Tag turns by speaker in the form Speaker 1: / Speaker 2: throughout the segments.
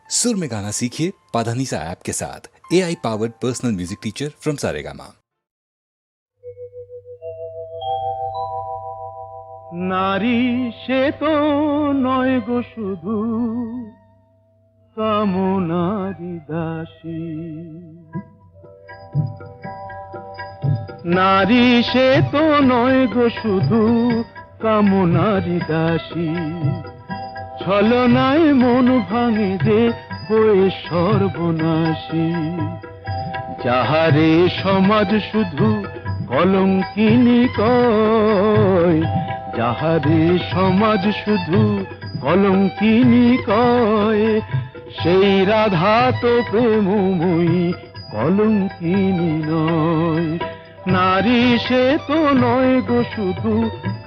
Speaker 1: सुर में गाना सीखिए पाधानीसा ऐप के साथ। AI powered personal music teacher from Saregama.
Speaker 2: নারী সে তো নয় গো শুধু কামনারি দাসী, নারী সে তো নয় গো শুধু কামনারি দাসী, ছলনায় মন ভাঙে যে হয়ে সর্বনাশী, যাহারে সমাজ শুধু কলঙ্কিনী কয়, যাহারে সমাজ শুধু কলঙ্কিনী কয়, সেই রাধা তো প্রেমময়ী কলঙ্কিনী নয়। নারী সে তো নয় গো শুধু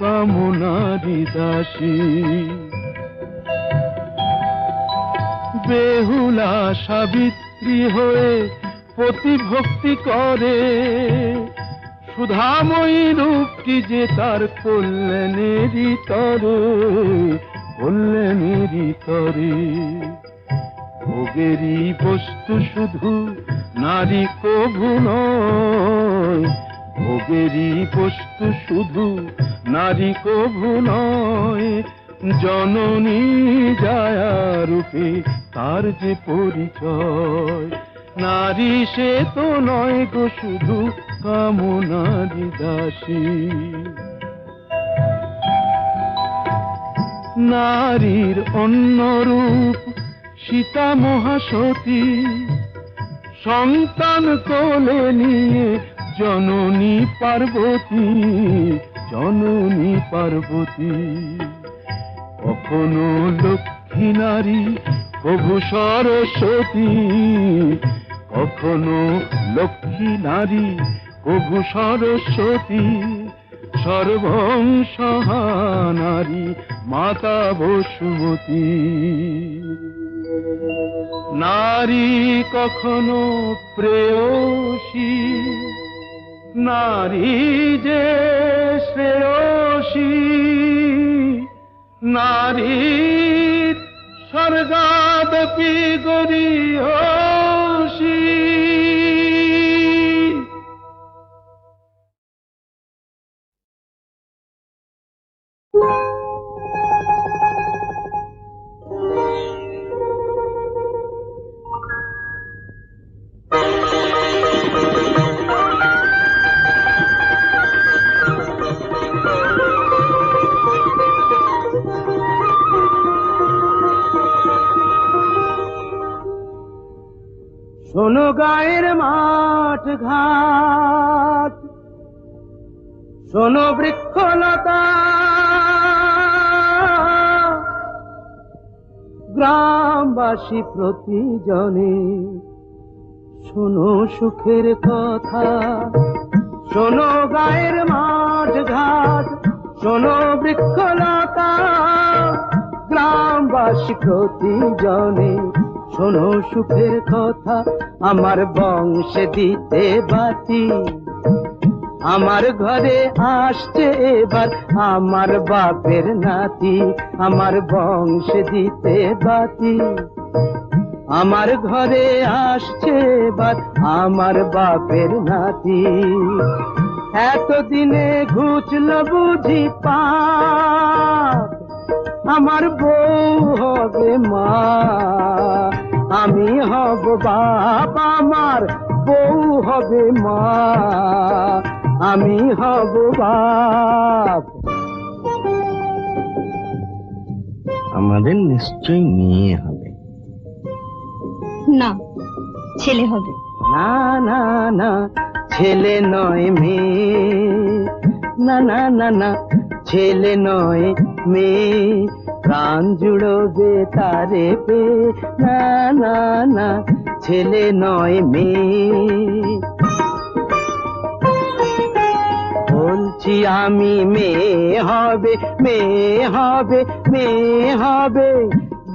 Speaker 2: কামনারি দাসী। বেহুলা সাবিত্রী হয়ে প্রতিভক্তি করে, সুধাময়ী রূপটি যে তার কল্যাণেরই তরে, কল্যাণেরই তরে। ভোগেরই বস্তু শুধু নারী কভু নয়, ভোগেরই বস্তু শুধু নারী কভু নয়, জননী জায়া রূপে তার যে পরিচয়। নারী সে তো নয় গো শুধু কামনারি দাসী। নারীর অন্য রূপ সীতা মহাসতী, সন্তান কোলে নিয়ে জননী পার্বতী, জননী পার্বতী। কখনো লক্ষ্মী নারী প্রভু সরস্বতী, কখনো লক্ষ্মী নারী প্রভু সরস্বতী, সর্বংসহা নারী মাতা বসুমতী। নারী কখনো প্রেয়সী, নারী যে শ্রেয়সী, নারীর স্বর্গাদপি গরীয়সী। শোনো গায়ের মাঠ ঘাট, শোনো বৃক্ষলতা, গ্রামবাসী প্রতিজনে শোনো সুখের কথা। শোনো গায়ের মাঠ ঘাট, শোনো বৃক্ষলতা, গ্রামবাসী প্রতিজনে শোনো সুখের কথা। আমার বংশে দিতে বাতি, আমার ঘরে আসছে এবার আমার বাপের নাতি। আমার বংশে দিতে বাতি, আমার ঘরে আসছে এবার আমার বাপের নাতি। এতদিনে ঘুচল বুঝি পাপ, আমার বউ হবে মা, আমি হব বাপ, আমার বউ হবে মা, আমি হব বাপ।
Speaker 3: আমাদের নিশ্চয়ই মেয়ে হবে।
Speaker 4: না, ছেলে হবে।
Speaker 2: না না না, ছেলে নয় মেয়ে, না না না না, ছেলে নয় মেয়ে, প্রাণ জুড়বে তারে পে। না না না, ছেলে নয় মেয়ে। বলছি আমি মেয়ে হবে, মেয়ে হবে, মেয়ে হবে,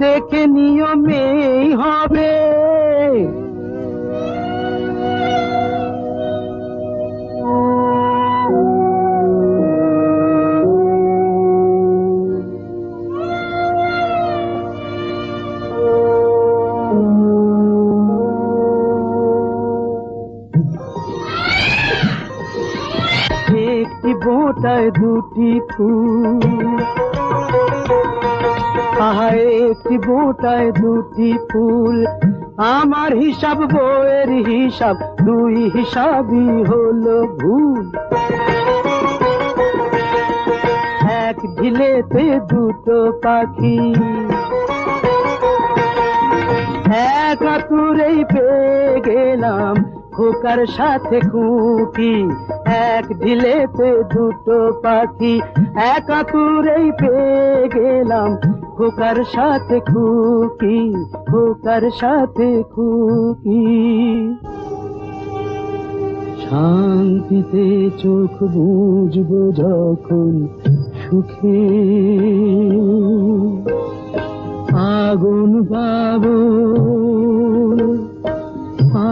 Speaker 2: দেখে নিও মেয়ে হবে। বোঁটায় দুটি ফুল, আহা একটি বোঁটায় দুটি ফুল, আমার হিসাব বইয়ের হিসাব, দুই হিসাবই হলো ভুল। এক ঢিলেতে দুটো পাখি, এক আতুরেই পেয়ে গেলাম খোকার সাথে খুকি। এক ঢিলেতে দুটো পাখি, এক আতুরেই পেয়ে গেলাম খোকার সাথে খুকি, খোকার সাথে খুকি। শান্তিতে চোখ বুঝবো যখন সুখে আগুন পাবো,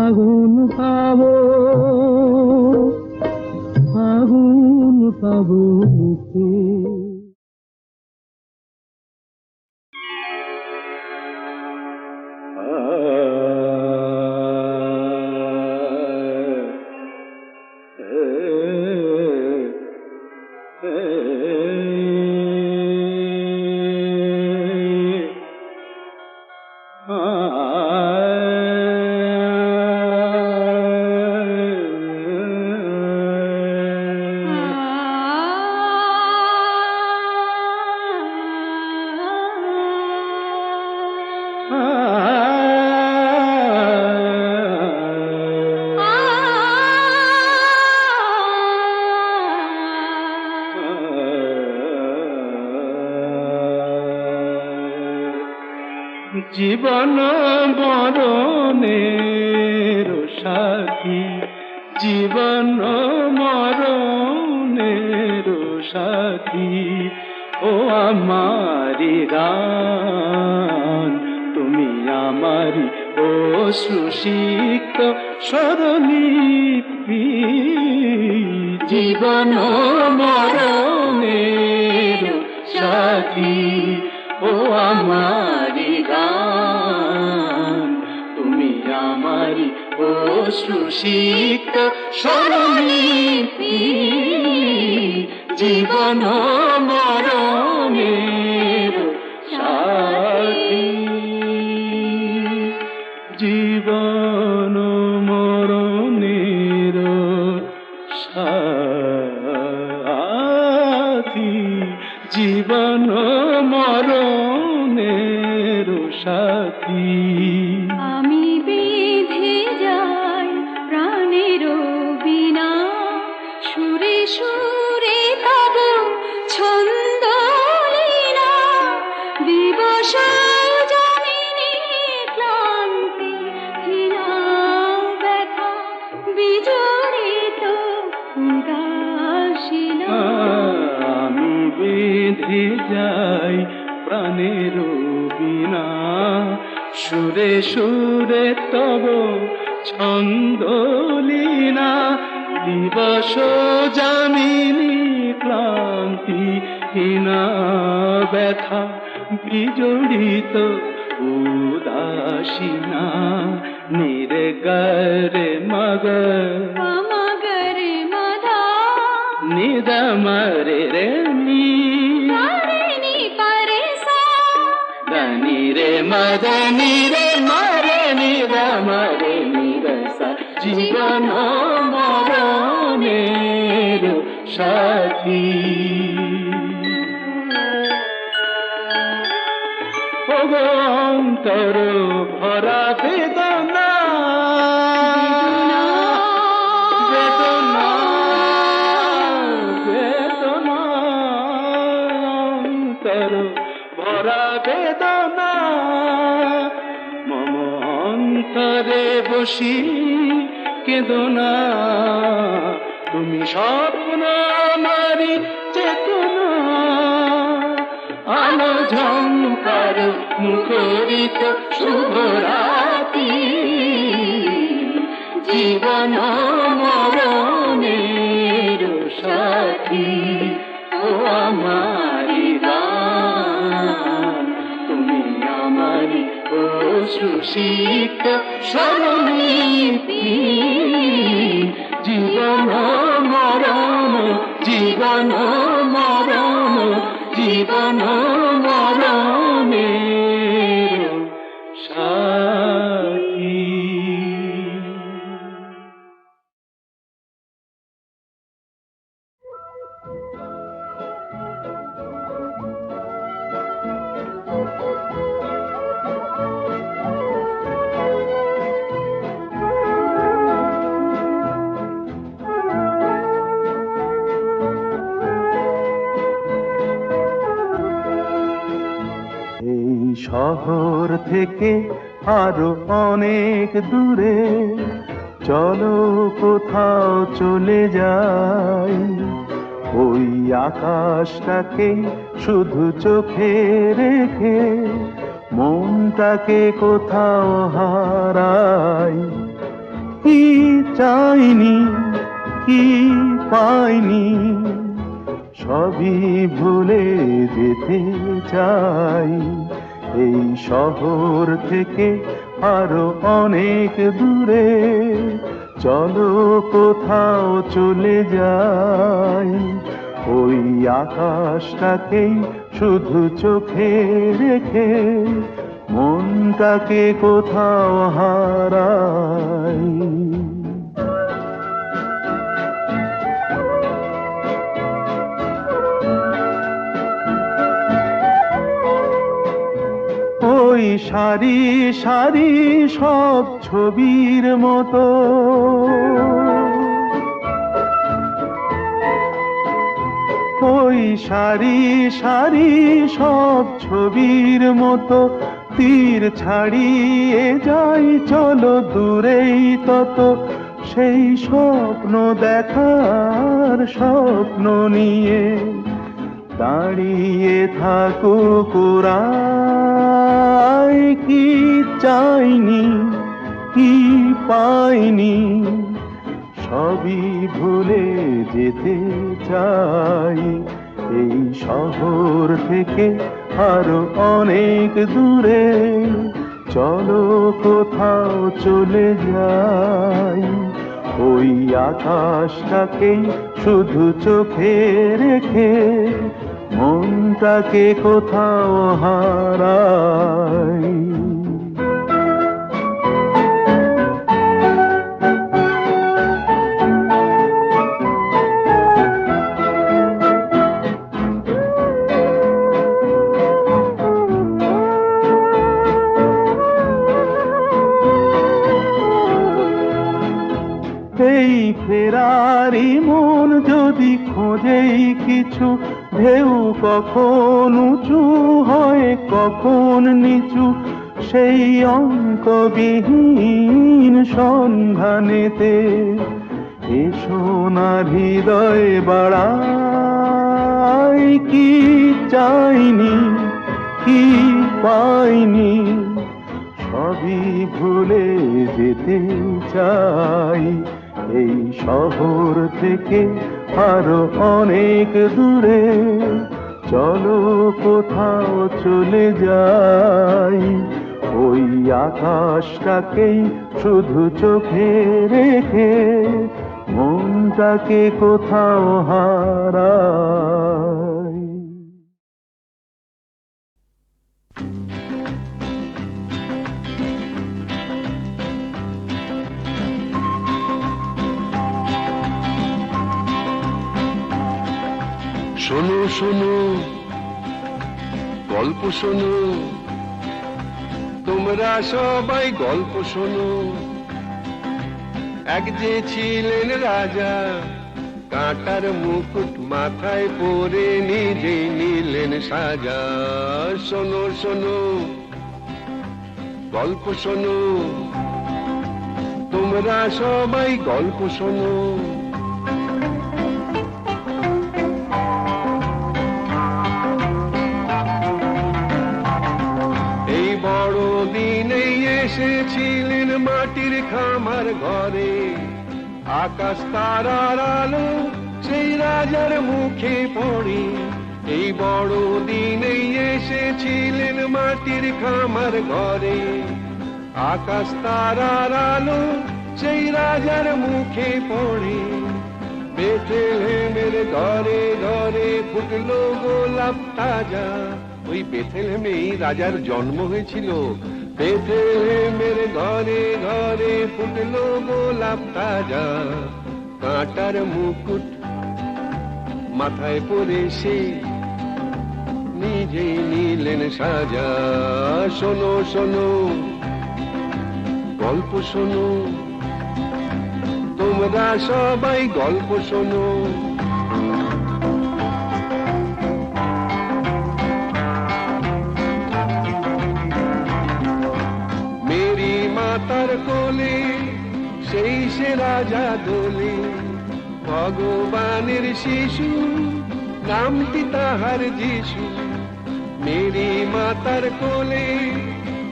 Speaker 2: আগুন পাবো, আগুন পাবো মুখে। জীবন মরণের সাথী, জীবন মরণের সাথী, ও আমারি গান তুমি আমারি অশ্রুসিক্ত স্বরলিপি। জীবন মরণের সাথী, ও আমারি গান তুমি আমারি অশ্রুসিক্ত স্বরলিপি। জীবন মরণের সাথী, জীবন মরণের সাথী, জীবন মরণের সাথী।
Speaker 5: আমি বেঁধে যাই প্রাণের বিনা, সুরে সুরে তব ছন্দ লীলা, দিবস জমিনে ক্লান্তি হীনা ব্যথা বিজড়িত উদাসীনা।
Speaker 2: আমি বেঁধে যাই প্রাণের বিনা, সুরে সুরে তব ছন্দ লীলা, দিবস যামিনী ক্লান্তি হীনা ব্যথা বিজড়িত উদাসীনা। নির্গরে মগ
Speaker 5: মগরে মদা,
Speaker 2: নিদমরে রে নি,
Speaker 5: নি পরে সা,
Speaker 2: దని রে মদনি রে মরে নিদমরে নিরসা। জীবন মরণের সাথী, অন্তর ভরা বেদনা, বেদনা, বেদনা, অন্তর ভরা বেদনা। মম অন্তরে বসি কেদনা, তুমি স্বপ্ন আমারি চেতনা। আলো ঝংকার মুখরিত শুভরাতি, জীবন মরণের সাথী, ও আমারি গান তুমি আমারি অশ্রুসিক্ত স্বরলিপি। জীবন মরণ জীবন মরণ জীবন মরণের সাথী। এই শহর থেকে আরো অনেক দূরে চলো কোথাও চলে যাই, ওই আকাশটাকে শুধু চোখে রেখে মনটাকে কোথাও হারাই। কি চাইনি কি পাইনি সবই ভুলে যেতে চাই, এই শহর থেকে আরো অনেক দূরে চলো কোথাও চলে যাই, ওই আকাশটাকেই শুধু চোখে রেখে মনটাকে কোথাও হারাই। ওই সারি সারি সব ছবির মতো ওই সারি সারি সব ছবির মতো তীর ছাড়িয়ে যাই চলো দূরেই তত, সেই স্বপ্ন দেখার স্বপ্ন নিয়ে দাঁড়িয়ে থাকুক ওরাই। কি চাইনি কি পাইনি সবই ভুলে যেতে চাই, এই শহর থেকে আরো অনেক দূরে চলো কোথাও চলে যাই, ওই আকাশটাকেই শুধু চোখে রেখে মনটাকে কোথাও হারাই। এই ফেরারি মন যদি খোঁজেই কিছু, ঢেউ কখন উঁচু হয় কখন নিচু, সেই অঙ্কবিহীন সন্ধানেতে এসো না হৃদয় বাড়াই। কি চাইনি কি পাইনি সবই ভুলে যেতে চাই, এই শহর থেকে আরো অনেক দূরে চলো কোথাও চলে যাই, ওই আকাশটাকেই শুধু চোখে রেখে মনটাকে কোথাও হারাই।
Speaker 6: শোনো শোনো গল্প শোনো, তোমরা সবাই গল্প শোনো। এক যে ছিলেন রাজা, কাঁটার মুকুট মাথায় পরে নিজেই নিলেন সাজা। শোনো শোনো গল্প শোনো, তোমরা সবাই গল্প শোনো। এসেছিলেন মাটির খামার ঘরে, আকাশ তারার আলো সেই রাজার মুখে পড়ে। এই বড় দিনেই এসেছিলেন মাটির খামার ঘরে, আকাশ তারার আলো সেই রাজার মুখে পড়ে। বেথলেহেমের ঘরে ঘরে ফুটলো গোলাপ তাজা। ওই বেথলেহেমেই রাজার জন্ম হয়েছিল। বেথলেহেমের ঘরে ঘরে ফুটলো গোলাপ তাজা। কাঁটার মুকুট মাথায় পরে সে নিজেই নিলেন সাজা। শোনো শোনো গল্প শোনো, তোমরা সবাই গল্প শোনো। মেরি মাতার কোলে সেই সে রাজা দোলে। ভগবানের শিশু নামটি তাহার যিশু। মেরি মাতার কোলে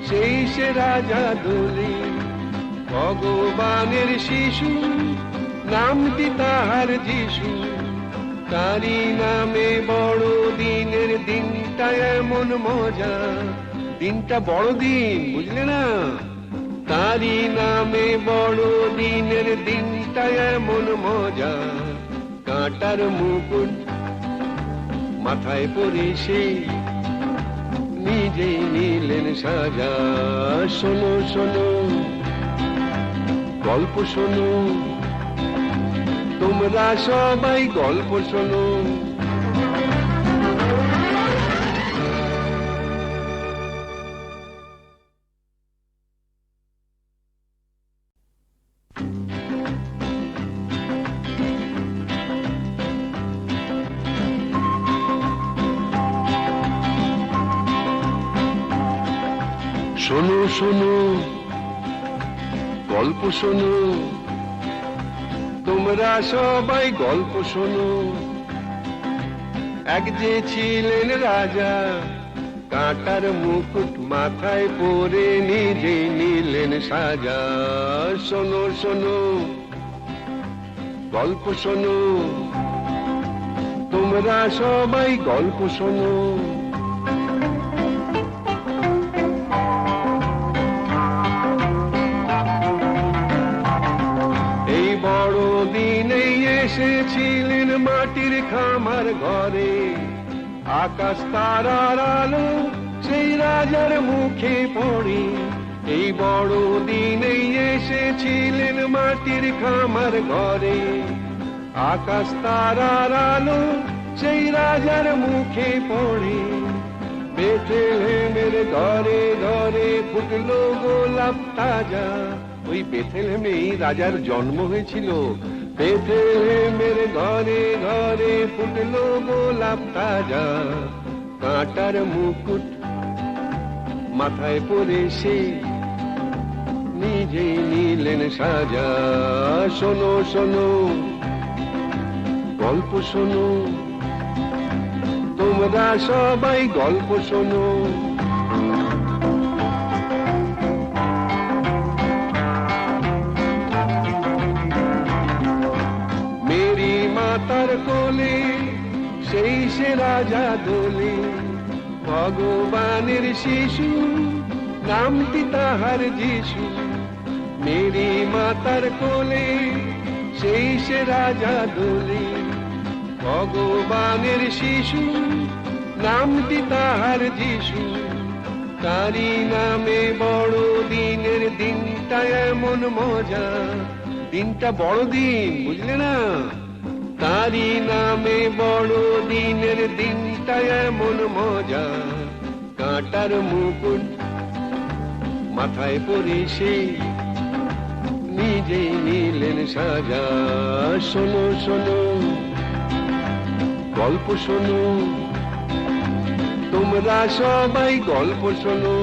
Speaker 6: সেই সে রাজা দোলে। ভগবানের শিশু নামটি তাহার যিশু। তারি নামে বড় দিনের দিনটা এমন মজা। দিনটা বড় দিন, বুঝলে না? তারি নামে বড় দিনের দিনটা এমন মজা। কাঁটার মুকুট মাথায় পরে সে নিজেই নিলেন সাজা। শোনো শোনো গল্প শোনো, তোমরা সবাই গল্প শোনো। শোনো শোনো গল্প শোনো, তোমরা সবাই গল্প শোনো। এক যে ছিলেন রাজা, কাঁটার মুকুট মাথায় পরে নিজে নিলেন সাজা। শোনো শোনো গল্প শোনো, তোমরা সবাই গল্প শোনো। এসেছিলেন মাটির খামার ঘরে। আকাশ তারার আলো সেই রাজার মুখে পড়ে। এই বড় দিনেই এসেছিলেন মাটির খামার ঘরে। আকাশ তারার আলো সেই রাজার মুখে পড়ে। বেথলেহেমের ঘরে ঘরে ফুটলো গোলাপ তাজা। ওই বেথলেহেমেই রাজার জন্ম হয়েছিল। বেথলেহেমের ঘরে ঘরে ফুটলো গোলাপ তাজা। কাঁটার মুকুট মাথায় পরে সে নিজেই নিলেন সাজা। শোনো শোনো গল্প শোনো, তোমরা সবাই গল্প শোনো। মাতার কোলে সেই সে রাজা দোলে। ভগবানের শিশু নামটি তাহার যিশু। মেরি মাতার কোলে সেই সে রাজা দোলে। ভগবানের শিশু নামটি তাহার যিশু। তারি নামে বড় দিনের দিনটা এমন মজা। দিনটা বড় দিন, বুঝলে না? তারি নামে বড় দিনের দিনটা এমন মজা। কাঁটার মুকুট মাথায় পরে সে নিজেই নিলেন সাজা। শোনো শোনো গল্প শোনো, তোমরা সবাই গল্প শোনো।